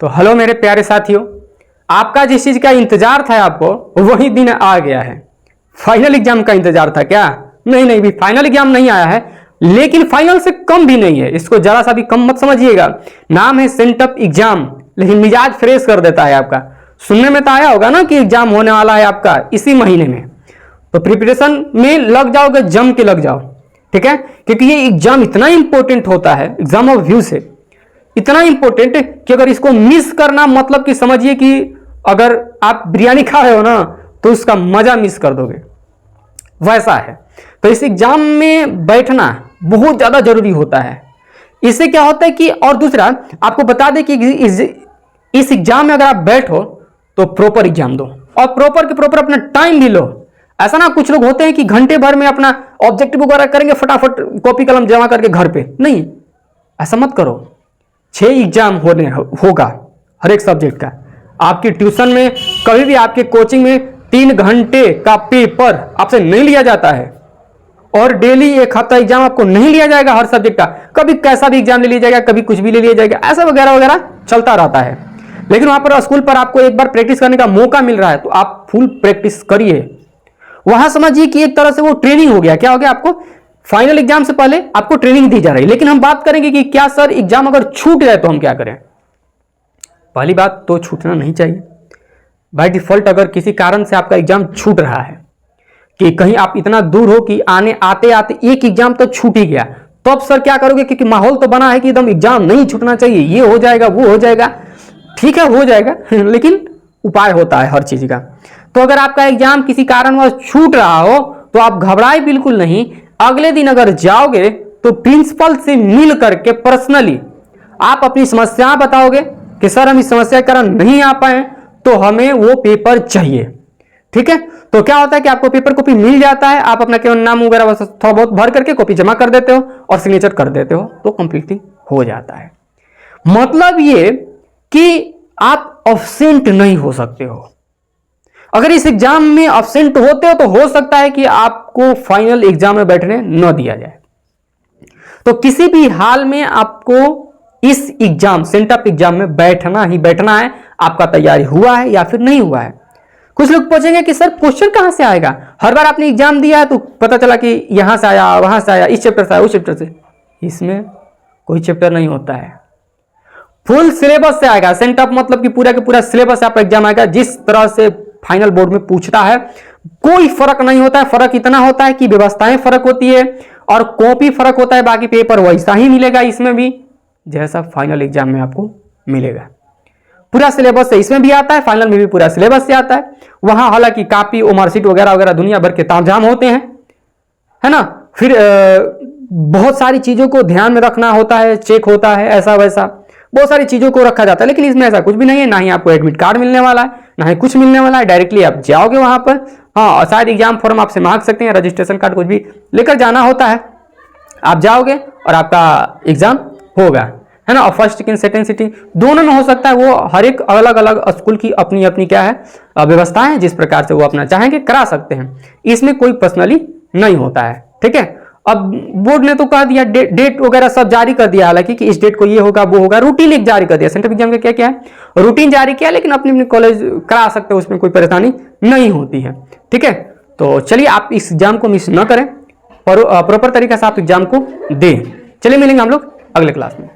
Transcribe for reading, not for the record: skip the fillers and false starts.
तो हेलो मेरे प्यारे साथियों, आपका जिस चीज़ का इंतजार था आपको वही दिन आ गया है। फाइनल एग्जाम का इंतजार था क्या? नहीं भी फाइनल एग्जाम नहीं आया है, लेकिन फाइनल से कम भी नहीं है। इसको जरा सा भी कम मत समझिएगा। नाम है सेंटअप एग्जाम, लेकिन मिजाज फ्रेश कर देता है आपका। सुनने में तो आया होगा ना कि एग्जाम होने वाला है आपका इसी महीने में, तो प्रिपरेशन में लग जाओगे, जम के लग जाओ, ठीक है। क्योंकि ये एग्जाम इतना इंपॉर्टेंट होता है, एग्जाम ऑफ व्यू से इतना इंपॉर्टेंट कि अगर इसको मिस करना मतलब कि समझिए कि अगर आप बिरयानी खा रहे हो ना तो उसका मजा मिस कर दोगे, वैसा है। तो इस एग्जाम में बैठना बहुत ज्यादा जरूरी होता है। इससे क्या होता है कि, और दूसरा आपको बता दें कि इस एग्जाम में अगर आप बैठो तो प्रॉपर एग्जाम दो, और प्रॉपर के प्रॉपर अपना टाइम भी लो। ऐसा ना कुछ लोग होते हैं कि घंटे भर में अपना ऑब्जेक्टिव वगैरह करेंगे, फटाफट कॉपी कलम जमा करके घर पे, नहीं, ऐसा मत करो। 6 एग्जाम होगा हर एक सब्जेक्ट का। आपकी ट्यूशन में कभी भी, आपके कोचिंग में 3 घंटे का पेपर आपसे नहीं लिया जाता है, और डेली 1 हफ्ता एग्जाम आपको नहीं लिया जाएगा हर सब्जेक्ट का। कभी कैसा भी एग्जाम ले लिया जाएगा, कभी कुछ भी ले लिया जाएगा, ऐसा वगैरह वगैरह चलता रहता है। लेकिन वहां पर स्कूल पर आपको एक बार प्रैक्टिस करने का मौका मिल रहा है तो आप फुल प्रैक्टिस करिए। वहां समझिए कि एक तरह से वो ट्रेनिंग हो गया। क्या हो गया? आपको फाइनल एग्जाम से पहले आपको ट्रेनिंग दी जा रही है। लेकिन हम बात करेंगे कि क्या सर एग्जाम अगर छूट जाए तो हम क्या करें। पहली बात तो छूटना नहीं चाहिए बाय डिफॉल्ट। अगर किसी कारण से आपका एग्जाम छूट रहा है, कि कहीं आप इतना दूर हो कि आते आते एक एग्जाम तो छूट ही गया, तो अब सर क्या करोगे? क्योंकि माहौल तो बना है कि एकदम एग्जाम नहीं छूटना चाहिए, ये हो जाएगा वो हो जाएगा। ठीक है, हो जाएगा, लेकिन उपाय होता है हर चीज का। तो अगर आपका एग्जाम किसी कारणवश छूट रहा हो तो आप घबराए बिल्कुल नहीं। अगले दिन अगर जाओगे तो प्रिंसिपल से मिल करके पर्सनली आप अपनी समस्या बताओगे कि सर हम इस समस्या के कारण नहीं आ पाए, तो हमें वो पेपर चाहिए। ठीक है, तो क्या होता है कि आपको पेपर कॉपी मिल जाता है, आप अपना केवल नाम वगैरह थोड़ा बहुत भर करके कॉपी जमा कर देते हो और सिग्नेचर कर देते हो, तो कंप्लीटली हो जाता है। मतलब ये कि आप अब्सेंट नहीं हो सकते हो। अगर इस एग्जाम में अब्सेंट होते हो तो हो सकता है कि आपको फाइनल एग्जाम में बैठने न दिया जाए। तो किसी भी हाल में आपको इस एग्जाम, सेंटअप एग्जाम में बैठना ही बैठना है। आपका तैयारी हुआ है या फिर नहीं हुआ है। कुछ लोग पूछेंगे कि सर क्वेश्चन कहां से आएगा? हर बार आपने एग्जाम दिया है तो पता चला कि यहां से आया, वहां से आया, इस चैप्टर से आया, उस चैप्टर से। इसमें कोई चैप्टर नहीं होता है, फुल सिलेबस से आएगा। सेंटअप मतलब कि पूरा के पूरा सिलेबस आपका एग्जाम आएगा, जिस तरह से फाइनल बोर्ड में पूछता है। कोई फर्क नहीं होता है। फर्क इतना होता है कि व्यवस्थाएं फर्क होती है और कॉपी फर्क होता है, बाकी पेपर वैसा ही मिलेगा इसमें भी जैसा फाइनल एग्जाम में आपको मिलेगा। पूरा सिलेबस से इसमें भी आता है, फाइनल में भी पूरा सिलेबस से आता है। वहां हालांकि कॉपी और मार्कशीट वगैरह वगैरह दुनिया भर के तामझाम होते हैं, है ना। फिर बहुत सारी चीजों को ध्यान में रखना होता है, चेक होता है, ऐसा वैसा बहुत सारी चीजों को रखा जाता है। लेकिन इसमें ऐसा कुछ भी नहीं है, ना ही आपको एडमिट कार्ड मिलने वाला है, ना ही कुछ मिलने वाला है। डायरेक्टली आप जाओगे वहां पर। हाँ, शायद एग्जाम फॉर्म आपसे मांग सकते हैं, रजिस्ट्रेशन कार्ड कुछ भी लेकर जाना होता है। आप जाओगे और आपका एग्जाम होगा, है ना। और फर्स्ट सेकंड सेकंड सिटी दोनों में हो सकता है। वो हर एक अलग अलग स्कूल की अपनी अपनी क्या है व्यवस्था है, जिस प्रकार से वो अपना चाहेंगे करा सकते हैं। इसमें कोई पर्सनली नहीं होता है, ठीक है। अब बोर्ड ने तो कह दिया, डेट वगैरह सब जारी कर दिया, हालांकि कि इस डेट को ये होगा वो होगा, रूटीन एक जारी कर दिया। सेंट्रल एग्जाम का क्या क्या है, रूटीन जारी किया, लेकिन अपने अपने कॉलेज करा सकते हो, उसमें कोई परेशानी नहीं होती है, ठीक है। तो चलिए आप इस एग्जाम को मिस न करें और प्रॉपर तरीके से आप एग्जाम को दें। चलिए मिलेंगे हम लोग अगले क्लास में।